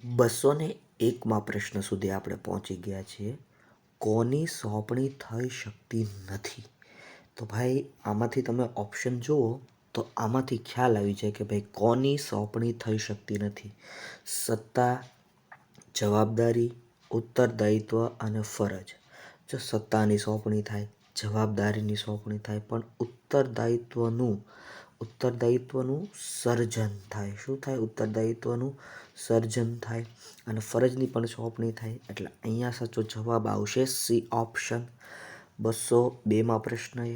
201માં પ્રશ્ન સુધી આપણે પહોંચી ગયા છીએ. કોની સોંપણી થઈ શકતી નથી? તો ભાઈ આમાંથી તમે ઓપ્શન જુઓ તો આમાંથી ખ્યાલ આવી જાય કે ભાઈ કોની સોંપણી થઈ શકતી નથી. સત્તા, જવાબદારી, ઉત્તરદાયિત્વ અને ફરજ. જો સત્તાની સોંપણી થાય, જવાબદારીની સોંપણી થાય, પણ ઉત્તરદાયિત્વનું સર્જન થાય. શું થાય? ઉત્તરદાયિત્વનું સર્જન થાય અને ફરજની પણ સોંપણી થાય. એટલે અહીંયા સાચો જવાબ આવશે સી ઓપ્શન. 202માં પ્રશ્ન એ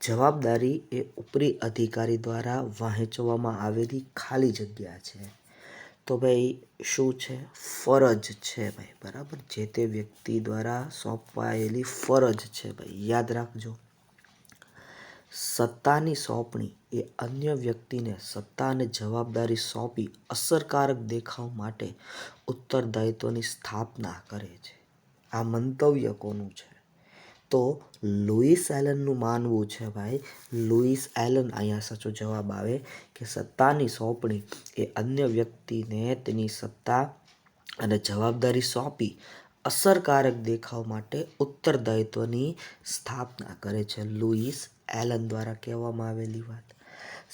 જવાબદારી એ ઉપરી અધિકારી દ્વારા વહેંચવામાં આવેલી ખાલી જગ્યા છે. તો ભાઈ શું છે? ફરજ છે ભાઈ, બરાબર. જે તે વ્યક્તિ દ્વારા સોંપાયેલી ફરજ છે ભાઈ, યાદ રાખજો. સત્તાની સોંપણી એ અન્ય વ્યક્તિને સત્તા અને જવાબદારી સોંપી અસરકારક દેખાવ માટે ઉત્તરદાયિત્વની સ્થાપના કરે છે. આ મંતવ્ય કોનું છે? તો લુઈસ એલનનું માનવું છે ભાઈ. લુઈસ એલન અહીંયા સાચો જવાબ આવે કે સત્તાની સોંપણી એ અન્ય વ્યક્તિને તેની સત્તા અને જવાબદારી સોંપી અસરકારક દેખાવ માટે ઉત્તરદાયિત્વની સ્થાપના કરે છે. લુઈસ એલન દ્વારા કહેવામાં આવેલી વાત.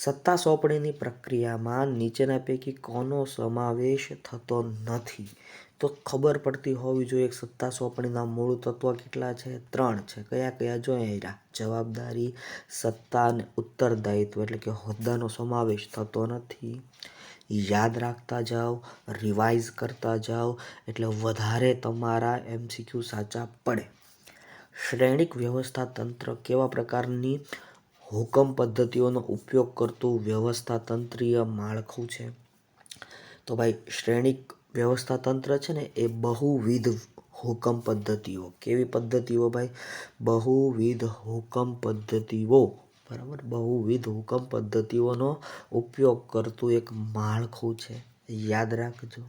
સત્તા સોંપણીની પ્રક્રિયામાં નીચેના પૈકી કોનો સમાવેશ થતો નથી? તો ખબર પડતી હોવી જોઈએ કે સત્તા સોંપણીના મૂળ તત્વ કેટલા છે? 3 છે. કયા કયા? જોઈએ. જવાબદારી, સત્તા અને ઉત્તરદાયિત્વ, એટલે કે હોદ્દાનો સમાવેશ થતો નથી. યાદ રાખતા જાઓ, રિવાઇઝ કરતા જાઓ, એટલે વધારે તમારા MCQ સાચા પડે. શ્રેણિક વ્યવસ્થા તંત્ર કેવા પ્રકારની હુકમ પદ્ધતિઓનો ઉપયોગ કરતું વ્યવસ્થાતંત્રીય માળખું છે? તો ભાઈ શ્રેણિક વ્યવસ્થા તંત્ર છે ને એ બહુવિધ હુકમ પદ્ધતિઓ. કેવી પદ્ધતિઓ ભાઈ? બહુવિધ હુકમ પદ્ધતિઓ, બરાબર. બહુવિધ હુકમ પદ્ધતિઓનો ઉપયોગ કરતું એક માળખું છે, યાદ રાખજો.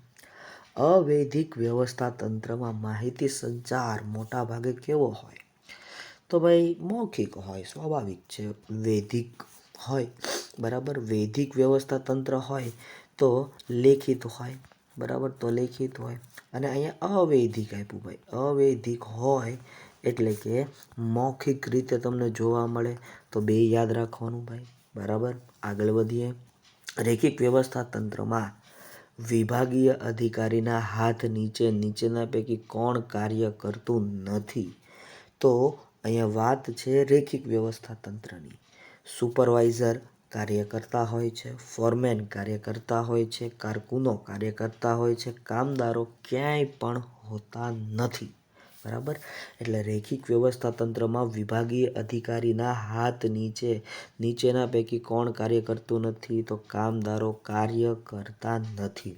અવૈધિક વ્યવસ્થા તંત્રમાં માહિતી સંચાર મોટા ભાગે કેવો હોય? તો ભાઈ મૌખિક હોય, સ્વાભાવિક છે. વૈધિક હોય, બરાબર. વૈધિક વ્યવસ્થા તંત્ર હોય તો લેખિત હોય, બરાબર. તો લેખિત હોય. અને અહીંયા અવૈધિક આપ્યું ભાઈ. અવૈધિક હોય એટલે કે મૌખિક રીતે તમને જોવા મળે. તો બે યાદ રાખવાનું ભાઈ, બરાબર. આગળ વધીએ. રેખિક વ્યવસ્થા તંત્રમાં વિભાગીય અધિકારીના હાથ નીચે નીચેના પૈકી કોણ કાર્ય કરતું નથી? તો અહીંયા વાત છે રેખિક વ્યવસ્થા તંત્રની. સુપરવાઇઝર કાર્ય કરતા હોય છે, ફોરમેન કાર્ય કરતા હોય છે, કારકુનો કાર્ય કરતા હોય છે, કામદારો ક્યાંય પણ હોતા નથી, બરાબર. એટલે રેખિક વ્યવસ્થા તંત્રમાં વિભાગીય અધિકારીના હાથ નીચે નીચેના પૈકી કોણ કાર્ય કરતું નથી? તો કામદારો કાર્ય કરતા નથી.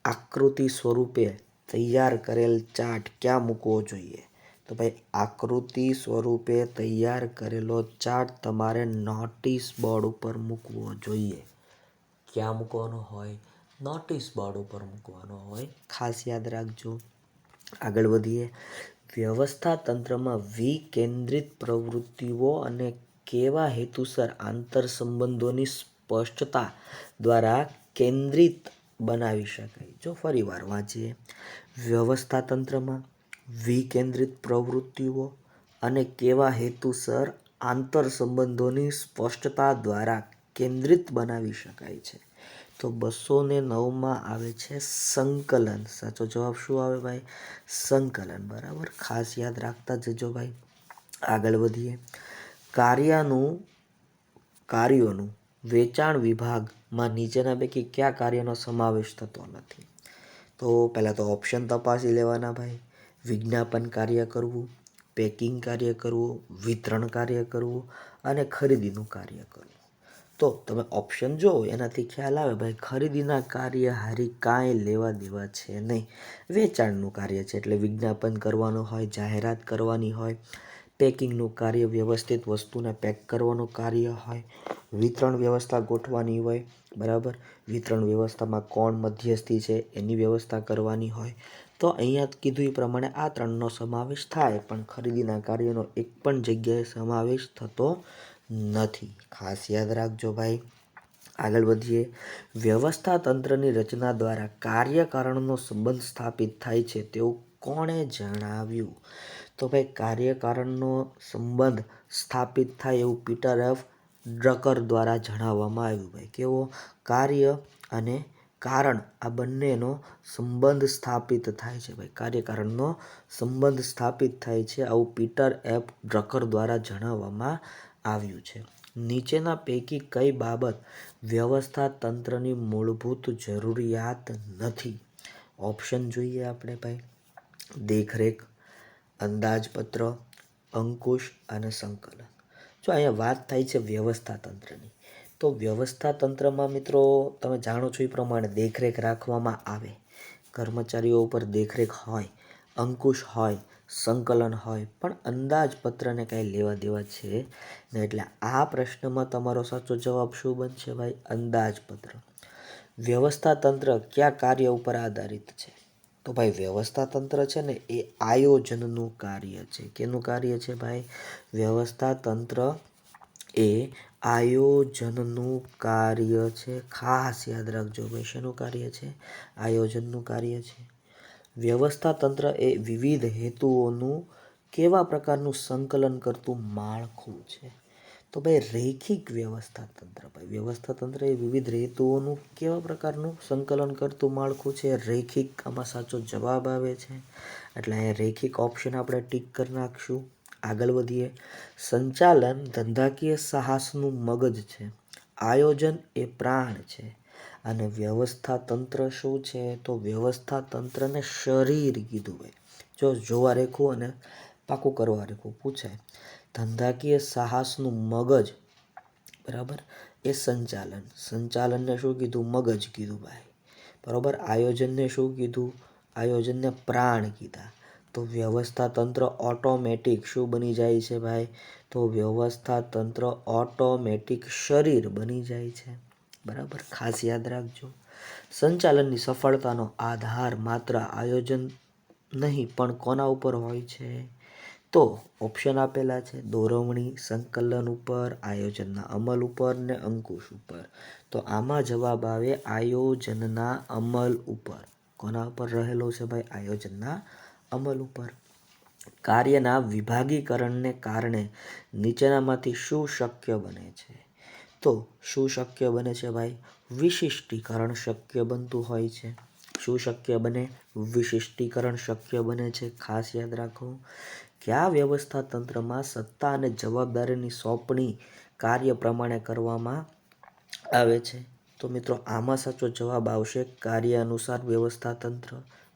આકૃતિ સ્વરૂપે તૈયાર કરેલ ચાર્ટ ક્યાં મૂકવો જોઈએ? તો ભાઈ આકૃતિ સ્વરૂપે તૈયાર કરેલો ચાર્ટ તમારે નોટિસ બોર્ડ ઉપર મૂકવો જોઈએ. ક્યાં મૂકવાનો હોય? નોટિસ બોર્ડ ઉપર મૂકવાનો હોય, ખાસ યાદ રાખજો. આગળ વધીએ. વ્યવસ્થા તંત્રમાં વિકેન્દ્રિત પ્રવૃત્તિઓ અને કેવા હેતુસર આંતરસંબંધોની સ્પષ્ટતા દ્વારા કેન્દ્રિત બનાવી શકાય? જો ફરીવાર વાંચીએ. વ્યવસ્થા તંત્રમાં વિકેન્દ્રિત પ્રવૃત્તિઓ અને કેવા હેતુસર આંતરસંબંધોની સ્પષ્ટતા દ્વારા કેન્દ્રિત બનાવી શકાય છે? તો 209માં આવે છે સંકલન. સાચો જવાબ શું આવે ભાઈ? સંકલન, બરાબર. ખાસ યાદ રાખતા જજો ભાઈ. આગળ વધીએ. કાર્યોનું વેચાણ વિભાગમાં નીચેના પૈકી કયા કાર્યનો સમાવેશ થતો નથી? તો પહેલાં તો ઓપ્શન તપાસી લેવાના ભાઈ. વિજ્ઞાપન કાર્ય કરવું, પેકિંગ કાર્ય કરવું, વિતરણ કાર્ય કરવું અને ખરીદીનું કાર્ય કરવું. તો તમે ઓપ્શન જો એનાથી ખ્યાલ આવે ભાઈ ખરીદીના કાર્ય હારી કાંઈ લેવા દેવા છે નહીં. વેચાણનું કાર્ય છે એટલે વિજ્ઞાપન કરવાનું હોય, જાહેરાત કરવાની હોય. પેકિંગનું કાર્ય વ્યવસ્થિત વસ્તુને પેક કરવાનું કાર્ય હોય. વિતરણ વ્યવસ્થા ગોઠવાની હોય, બરાબર. વિતરણ વ્યવસ્થામાં કોણ મધ્યસ્થી છે એની વ્યવસ્થા કરવાની હોય. તો અહીંયા કીધું એ પ્રમાણે આ ત્રણનો સમાવેશ થાય, પણ ખરીદીના કાર્યનો એક પણ જગ્યાએ સમાવેશ થતો નથી. ખાસ યાદ રાખજો ભાઈ. આગળ વધીએ. વ્યવસ્થા તંત્રની રચના દ્વારા કાર્યકારણનો સંબંધ સ્થાપિત થાય છે તેવું કોણે જણાવ્યું? તો ભાઈ કાર્યકારણનો સંબંધ સ્થાપિત થાય એવું પીટર એફ ડ્રકર દ્વારા જણાવવામાં આવ્યું. ભાઈ કેવો? કાર્ય અને કારણ આ બંનેનો સંબંધ સ્થાપિત થાય છે. ભાઈ કાર્યકારણનો સંબંધ સ્થાપિત થાય છે આવું પીટર એફ ડ્રકર દ્વારા જણાવવામાં આવ્યું છે. નીચેના પૈકી કઈ બાબત વ્યવસ્થા તંત્રની મૂળભૂત જરૂરિયાત નથી? ઓપ્શન જોઈએ આપણે ભાઈ. દેખરેખ, અંદાજપત્ર, અંકુશ અને સંકલન. જો અહીંયા વાત થાય છે વ્યવસ્થા તંત્રની, તો વ્યવસ્થા તંત્રમાં મિત્રો તમે જાણો છો એ પ્રમાણે દેખરેખ રાખવામાં આવે, કર્મચારીઓ ઉપર દેખરેખ હોય, અંકુશ હોય, સંકલન હોય, પણ અંદાજપત્રને કાંઈ લેવા દેવા છે ને. એટલે આ પ્રશ્નમાં તમારો સાચો જવાબ શું બનશે ભાઈ? અંદાજપત્ર. વ્યવસ્થા તંત્ર કયા કાર્ય ઉપર આધારિત છે? તો ભાઈ વ્યવસ્થા તંત્ર છે ને એ આયોજનનું કાર્ય છે. કેનું કાર્ય છે ભાઈ? વ્યવસ્થા તંત્ર એ આયોજનનું કાર્ય છે. ખાસ યાદ રાખજો ભાઈ, શેનું કાર્ય છે? આયોજનનું કાર્ય છે. વ્યવસ્થા તંત્ર એ વિવિધ હેતુઓનું કેવા પ્રકારનું સંકલન કરતું માળખું છે? તો ભાઈ રૈખિક વ્યવસ્થા તંત્ર. ભાઈ વ્યવસ્થા તંત્ર એ વિવિધ હેતુઓનું કેવા પ્રકારનું સંકલન કરતું માળખું છે? રૈખિક. આમાં સાચો જવાબ આવે છે. એટલે અહીંયા રૈખિક ઓપ્શન આપણે ટીક કરી નાખશું. આગળ વધીએ. સંચાલન ધંધાકીય સાહસનું મગજ છે, આયોજન એ પ્રાણ છે, અને વ્યવસ્થા તંત્ર શું છે? તો વ્યવસ્થા તંત્રને શરીર કીધું. ભાઈ જો જોવા રેખું અને પાકું કરવા રેખું પૂછાય. ધંધાકીય સાહસનું મગજ, બરાબર, એ સંચાલન. સંચાલનને શું કીધું? મગજ કીધું ભાઈ, બરાબર. આયોજનને શું કીધું? આયોજનને પ્રાણ કીધા. તો વ્યવસ્થા તંત્ર ઓટોમેટિક શું બની જાય છે ભાઈ? તો વ્યવસ્થા તંત્ર ઓટોમેટિક શરીર બની જાય છે, બરાબર. ખાસ યાદ રાખજો. સંચાલનની સફળતાનો આધાર માત્ર આયોજન નહીં પણ કોના ઉપર હોય છે? તો ઓપ્શન આપેલા છે. દોરવણી, સંકલન ઉપર, આયોજનના અમલ ઉપર ને અંકુશ ઉપર. તો આમાં જવાબ આવે આયોજનના અમલ ઉપર. કોના ઉપર રહેલો છે ભાઈ? આયોજનના અમલ ઉપર. કાર્યના વિભાગીકરણને કારણે નીચેનામાંથી શું શક્ય બને છે? તો શું શક્ય બને છે ભાઈ? વિશિષ્ટીકરણ શક્ય બનતું હોય છે. શું શક્ય બને? વિશિષ્ટીકરણ શક્ય બને છે. ખાસ યાદ રાખો. કયા વ્યવસ્થા તંત્રમાં સત્તા અને જવાબદારીની સોંપણી કાર્ય પ્રમાણે કરવામાં આવે છે? તો મિત્રો આમાં સાચો જવાબ આવશે કાર્ય અનુસાર વ્યવસ્થા તંત્ર,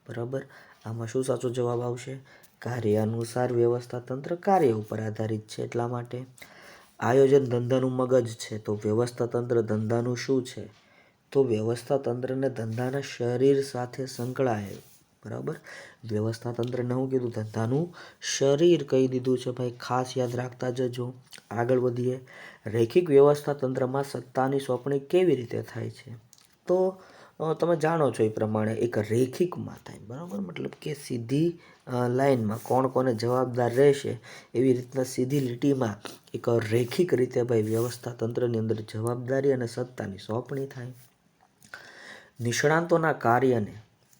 બરાબર. આમાં શું સાચો જવાબ આવશે? કાર્ય અનુસાર વ્યવસ્થા તંત્ર કાર્ય ઉપર આધારિત છે એટલા માટે. આયોજન ધંધાનું મગજ છે, તો વ્યવસ્થા તંત્ર ધંધાનું શું છે? તો વ્યવસ્થા તંત્રને ધંધાના શરીર સાથે સંકળાયેલ, બરાબર. વ્યવસ્થા તંત્રને શું કીધું? ધંધાનું શરીર કહી દીધું છે ભાઈ, ખાસ યાદ રાખતા જજો. આગળ વધીએ. રૈખિક વ્યવસ્થા તંત્રમાં સત્તાની સોંપણી કેવી રીતે થાય છે? તો તમે જાણો છો એ પ્રમાણે એક રેખિકમાં થાય, બરાબર. મતલબ કે સીધી લાઈનમાં કોણ કોને જવાબદાર રહેશે એવી રીતના સીધી લીટીમાં એક રેખિક રીતે ભાઈ વ્યવસ્થા તંત્રની અંદર જવાબદારી અને સત્તાની સોંપણી થાય. નિષ્ણાતોના કાર્યને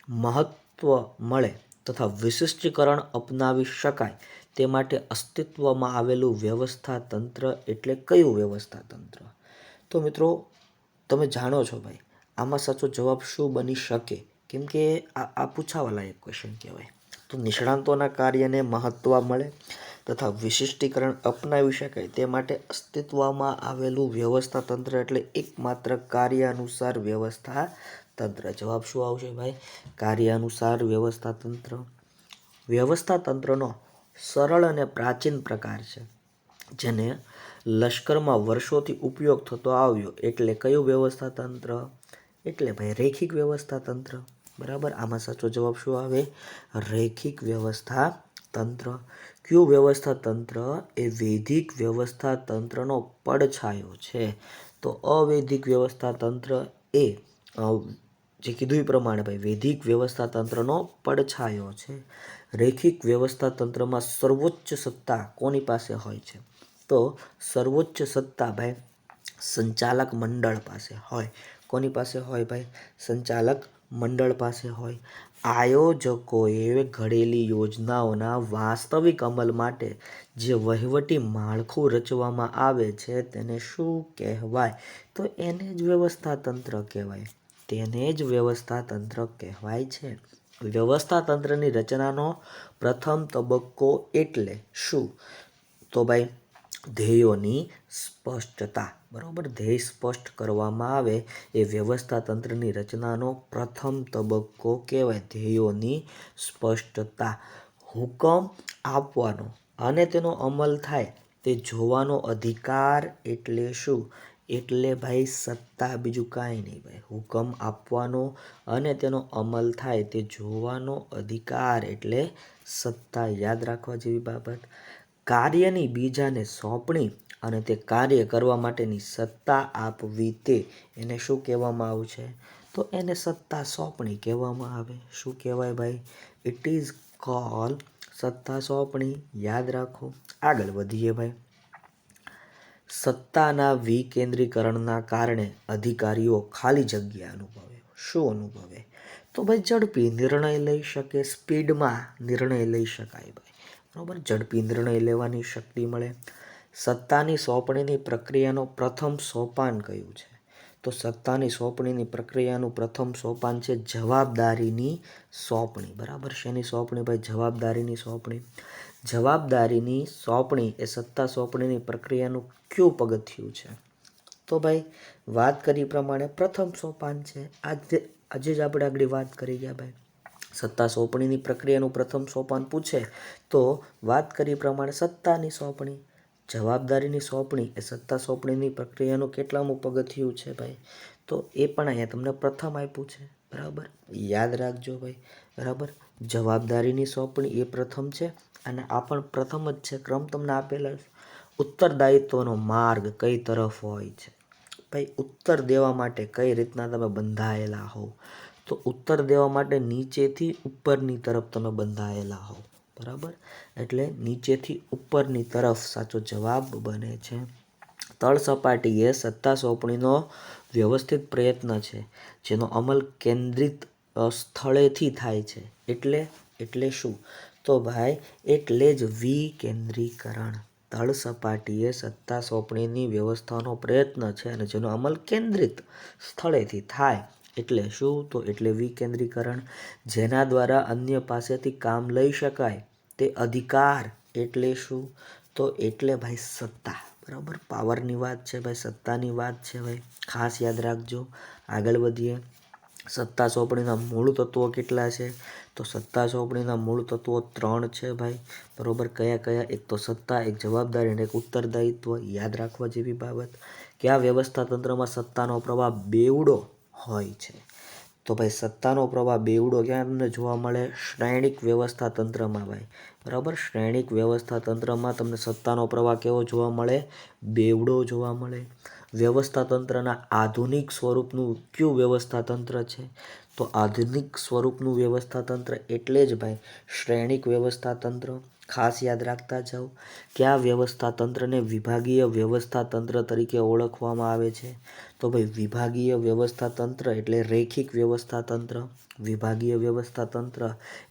મહત્વ મળે તથા વિશિષ્ટીકરણ અપનાવી શકાય તે માટે અસ્તિત્વમાં આવેલું વ્યવસ્થા તંત્ર એટલે કયું વ્યવસ્થા તંત્ર? તો મિત્રો તમે જાણો છો ભાઈ આમાં સાચો જવાબ શું બની શકે? કેમ કે આ પૂછાવા લાયક ક્વેશ્ચન કહેવાય. તો નિષ્ણાતોના કાર્યને મહત્વ મળે તથા વિશિષ્ટીકરણ અપનાવી શકાય તે માટે અસ્તિત્વમાં આવેલું વ્યવસ્થા તંત્ર એટલે એકમાત્ર કાર્ય અનુસાર વ્યવસ્થા તંત્ર. જવાબ શું આવશે ભાઈ? કાર્ય અનુસાર વ્યવસ્થા તંત્ર. વ્યવસ્થા તંત્રનો સરળ અને પ્રાચીન પ્રકાર છે જેને લશ્કરમાં વર્ષોથી ઉપયોગ થતો આવ્યો એટલે કયું વ્યવસ્થા તંત્ર? એટલે ભાઈ રૈખિક વ્યવસ્થા તંત્ર, બરાબર. આમાં સાચો જવાબ શું આવે? રૈખિક વ્યવસ્થા તંત્ર. કયું વ્યવસ્થા તંત્ર એ વૈદિક વ્યવસ્થા તંત્રનો પડછાયો છે? તો અવૈદિક વ્યવસ્થા તંત્ર એ જે કીધું એ પ્રમાણે ભાઈ વૈદિક વ્યવસ્થા તંત્રનો પડછાયો છે. રૈખિક વ્યવસ્થા તંત્રમાં સર્વોચ્ચ સત્તા કોની પાસે હોય છે? તો સર્વોચ્ચ સત્તા ભાઈ સંચાલક મંડળ પાસે હોય. કોની પાસે હોય ભાઈ? સંચાલક મંડળ પાસે હોય. આયોજકોએ ઘડેલી યોજનાઓના વાસ્તવિક અમલ માટે જે વહીવટી માળખું રચવામાં આવે છે તેને શું કહેવાય? તો એને જ વ્યવસ્થા તંત્ર કહેવાય. તેને જ વ્યવસ્થા તંત્ર કહેવાય છે. વ્યવસ્થા તંત્રની રચનાનો પ્રથમ તબક્કો એટલે શું? તો ભાઈ ધ્યેયોની સ્પષ્ટતા. બરાબર, ધ્યેય સ્પષ્ટ કરવામાં આવે એ વ્યવસ્થા તંત્રની રચનાનો પ્રથમ તબક્કો કહેવાય. ધ્યેયોની સ્પષ્ટતા. હુકમ આપવાનો અને તેનો અમલ થાય તે જોવાનો અધિકાર એટલે શું? એટલે ભાઈ સત્તા, બીજું કાંઈ નહીં ભાઈ. હુકમ આપવાનો અને તેનો અમલ થાય તે જોવાનો અધિકાર એટલે સત્તા. યાદ રાખવા જેવી બાબત. કાર્યની બીજાને સોંપણી અને તે કાર્ય કરવા માટેની સત્તા આપવી તે એને શું કહેવામાં આવે છે? તો એને સત્તા સોંપણી કહેવામાં આવે. શું કહેવાય ભાઈ? ઇટ ઇઝ કોલ સત્તા સોંપણી. યાદ રાખો. આગળ વધીએ ભાઈ. સત્તાના વિકેન્દ્રીકરણના કારણે અધિકારીઓ ખાલી જગ્યા અનુભવે. શું અનુભવે? તો ભાઈ ઝડપી નિર્ણય લઈ શકે, સ્પીડમાં નિર્ણય લઈ શકાય ભાઈ. બરાબર, ઝડપી નિર્ણય લેવાની શક્તિ મળે. સત્તાની સોંપણીની પ્રક્રિયાનો પ્રથમ સોપાન કયું છે? તો સત્તાની સોંપણીની પ્રક્રિયાનું પ્રથમ સોપાન છે જવાબદારીની સોંપણી. બરાબર, શેની સોંપણી ભાઈ? જવાબદારીની સોંપણી. જવાબદારીની સોંપણી એ સત્તા સોંપણીની પ્રક્રિયાનું કયું પગથિયું છે? તો ભાઈ વાત કરી પ્રમાણે પ્રથમ સોપાન છે. આજે જ આપણે આગળ વાત કરી ગયા ભાઈ. સત્તા સોંપણીની પ્રક્રિયાનું પ્રથમ સોપાન પૂછે તો વાત કરી પ્રમાણે સત્તાની સોંપણી. જવાબદારીની સોંપણી એ સત્તા સોંપણીની પ્રક્રિયાનું કેટલામું પગથિયું છે ભાઈ? તો એ પણ અહીંયા તમને પ્રથમ આપ્યું છે. બરાબર, યાદ રાખજો ભાઈ. બરાબર, જવાબદારીની સોંપણી એ પ્રથમ છે અને આ પણ પ્રથમ જ છે. ક્રમ તમને આપેલા છે. ઉત્તરદાયિત્વનો માર્ગ કઈ તરફ હોય છે? ભાઈ ઉત્તર દેવા માટે કઈ રીતના તમે બંધાયેલા હોવ? તો ઉત્તર દેવા માટે નીચેથી ઉપરની તરફ તમે બંધાયેલા હોવ. બરાબર, એટલે નીચેથી ઉપરની તરફ સાચો જવાબ બને છે. તળ સપાટીએ સત્તા સોંપણીનો વ્યવસ્થિત પ્રયત્ન છે જેનો અમલ કેન્દ્રિત સ્થળેથી થાય છે. એટલે શું? તો ભાઈ એટલે જ વિકેન્દ્રીકરણ. તળ સપાટીએ સત્તા સોંપણીની વ્યવસ્થાનો પ્રયત્ન છે અને જેનો અમલ કેન્દ્રિત સ્થળેથી થાય એટલે શું? તો એટલે વિકેન્દ્રીકરણ. જેના દ્વારા અન્ય પાસેથી કામ લઈ શકાય તે અધિકાર એટલે શું? તો એટલે ભાઈ સત્તા. બરાબર, પાવરની વાત છે ભાઈ, સત્તાની વાત છે ભાઈ. ખાસ યાદ રાખજો. આગળ વધીએ. સત્તા સોંપણીના મૂળ તત્વો કેટલા છે? તો સત્તા સોંપણીના મૂળ તત્વો 3 છે ભાઈ. બરોબર, કયા કયા? એક તો સત્તા, એક જવાબદારી અને એક ઉત્તરદાયિત્વ. યાદ રાખવા જેવી બાબત. કયા વ્યવસ્થા તંત્રમાં સત્તાનો પ્રવાહ બેવડો હોય છે? તો ભાઈ સત્તાનો પ્રવાહ બેવડો ક્યાં તમને જોવા મળે? શ્રેણિક વ્યવસ્થા તંત્રમાં ભાઈ. બરાબર, શ્રેણિક વ્યવસ્થા તંત્રમાં તમને સત્તાનો પ્રવાહ કેવો જોવા મળે? બેવડો જોવા મળે. વ્યવસ્થા તંત્રના આધુનિક સ્વરૂપનું કયું વ્યવસ્થા તંત્ર છે? તો આધુનિક સ્વરૂપનું વ્યવસ્થા તંત્ર એટલે જ ભાઈ શ્રેણિક વ્યવસ્થા તંત્ર. ખાસ યાદ રાખતા જાઓ. કયા વ્યવસ્થા તંત્રને વિભાગીય વ્યવસ્થા તંત્ર તરીકે ઓળખવામાં આવે છે? તો ભાઈ વિભાગીય વ્યવસ્થા તંત્ર એટલે રૈખિક વ્યવસ્થા તંત્ર. વિભાગીય વ્યવસ્થા તંત્ર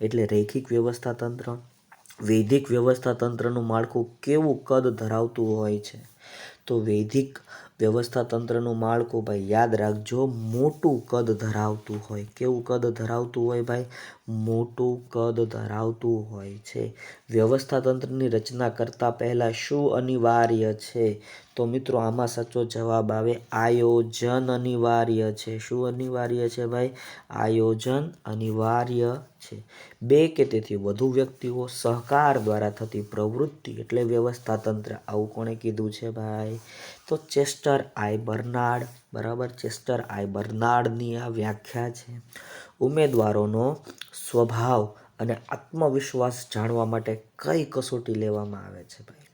એટલે રૈખિક વ્યવસ્થા તંત્ર. વૈદિક વ્યવસ્થા તંત્રનું માળખું કેવું કદ ધરાવતું હોય છે? તો વૈદિક વ્યવસ્થા તંત્રનું માળખું ભાઈ યાદ રાખજો, મોટું કદ ધરાવતું હોય. કેવું કદ ધરાવતું હોય ભાઈ? મોટું કદ ધરાવતું હોય છે. વ્યવસ્થા તંત્રની રચના કરતા પહેલા શું અનિવાર્ય છે? તો મિત્રો આમાં સાચો જવાબ આવે આયોજન અનિવાર્ય છે. શું અનિવાર્ય છે ભાઈ? આયોજન અનિવાર્ય છે. 2 કે તેથી વધુ વ્યક્તિઓ સહકાર દ્વારા થતી પ્રવૃત્તિ એટલે વ્યવસ્થા તંત્ર. આવું કોણે કીધું છે ભાઈ? તો ચેસ્ટર આઈ બર્નાર્ડ. બરાબર, ચેસ્ટર આઈ બર્નાર્ડની આ વ્યાખ્યા છે. ઉમેદવારોનો સ્વભાવ અને આત્મવિશ્વાસ જાણવા માટે કઈ કસોટી લેવામાં આવે છે ભાઈ?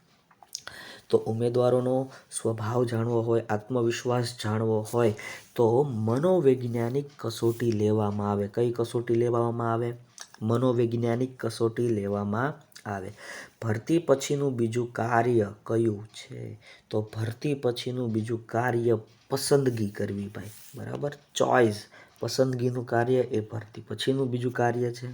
તો ઉમેદવારોનો સ્વભાવ જાણવો હોય, આત્મવિશ્વાસ જાણવો હોય તો મનોવૈજ્ઞાનિક કસોટી લેવામાં આવે. કઈ કસોટી લેવામાં આવે? મનોવૈજ્ઞાનિક કસોટી લેવામાં આવે. ભરતી પછીનું બીજું કાર્ય કયું છે? તો ભરતી પછીનું બીજું કાર્ય પસંદગી કરવી ભાઈ, બરાબર. ચોઇસ, પસંદગીનું કાર્ય એ ભરતી પછીનું બીજું કાર્ય છે.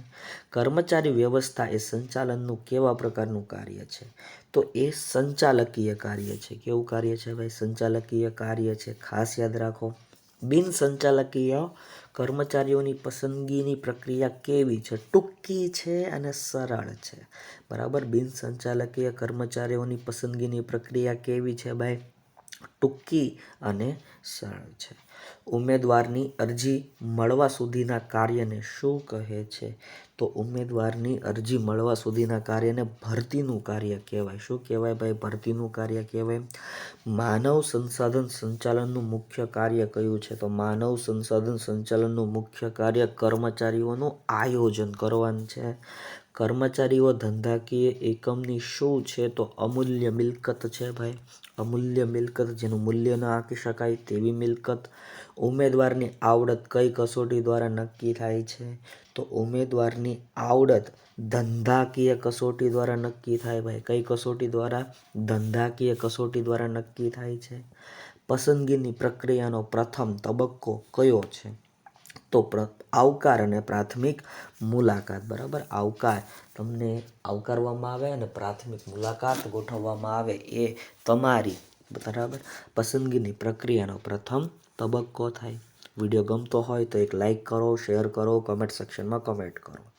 કર્મચારી વ્યવસ્થા એ સંચાલનનું કેવા પ્રકારનું કાર્ય છે? તો એ સંચાલકીય કાર્ય છે. કેવું કાર્ય છે ભાઈ? સંચાલકીય કાર્ય છે. ખાસ યાદ રાખો. બિન સંચાલકીય કર્મચારીઓની પસંદગીની પ્રક્રિયા કેવી છે? ટૂંકી છે અને સરળ છે, બરાબર. બિન સંચાલકીય કર્મચારીઓની પસંદગીની પ્રક્રિયા કેવી છે ભાઈ? ટૂંકી અને સરળ છે. ઉમેદવારની અરજી મળવા સુધીના કાર્યને શું કહે છે? તો ઉમેદવારની અરજી મળવા સુધીના કાર્યને ભરતીનું કાર્ય કહેવાય. શું કહેવાય ભાઈ? ભરતીનું કાર્ય કહેવાય. માનવ સંસાધન સંચાલનનું મુખ્ય કાર્ય કયું છે? તો માનવ સંસાધન સંચાલનનું મુખ્ય કાર્ય કર્મચારીઓનું આયોજન કરવાનું છે. કર્મચારીઓ ધંધાકીય એકમની શું છે? તો અમૂલ્ય મિલકત છે ભાઈ. અમૂલ્ય મિલકત, જેનું મૂલ્ય ન આંકી શકાય તેવી મિલકત. ઉમેદવારની આવડત કઈ કસોટી દ્વારા નક્કી થાય છે? તો ઉમેદવારની આવડત ધંધાકીય કસોટી દ્વારા નક્કી થાય ભાઈ. કઈ કસોટી દ્વારા? ધંધાકીય કસોટી દ્વારા નક્કી થાય છે. પસંદગીની પ્રક્રિયાનો પ્રથમ તબક્કો કયો છે? તો આવકાર અને પ્રાથમિક મુલાકાત, બરાબર. આવકાર, તમને આવકારવામાં આવે અને પ્રાથમિક મુલાકાત ગોઠવવામાં આવે એ તમારી, બરાબર, પસંદગીની પ્રક્રિયાનો પ્રથમ તબક્કો થાય. વિડીયો ગમતો હોય તો એક લાઈક કરો, શેર કરો, કમેન્ટ સેક્શનમાં કમેન્ટ કરો.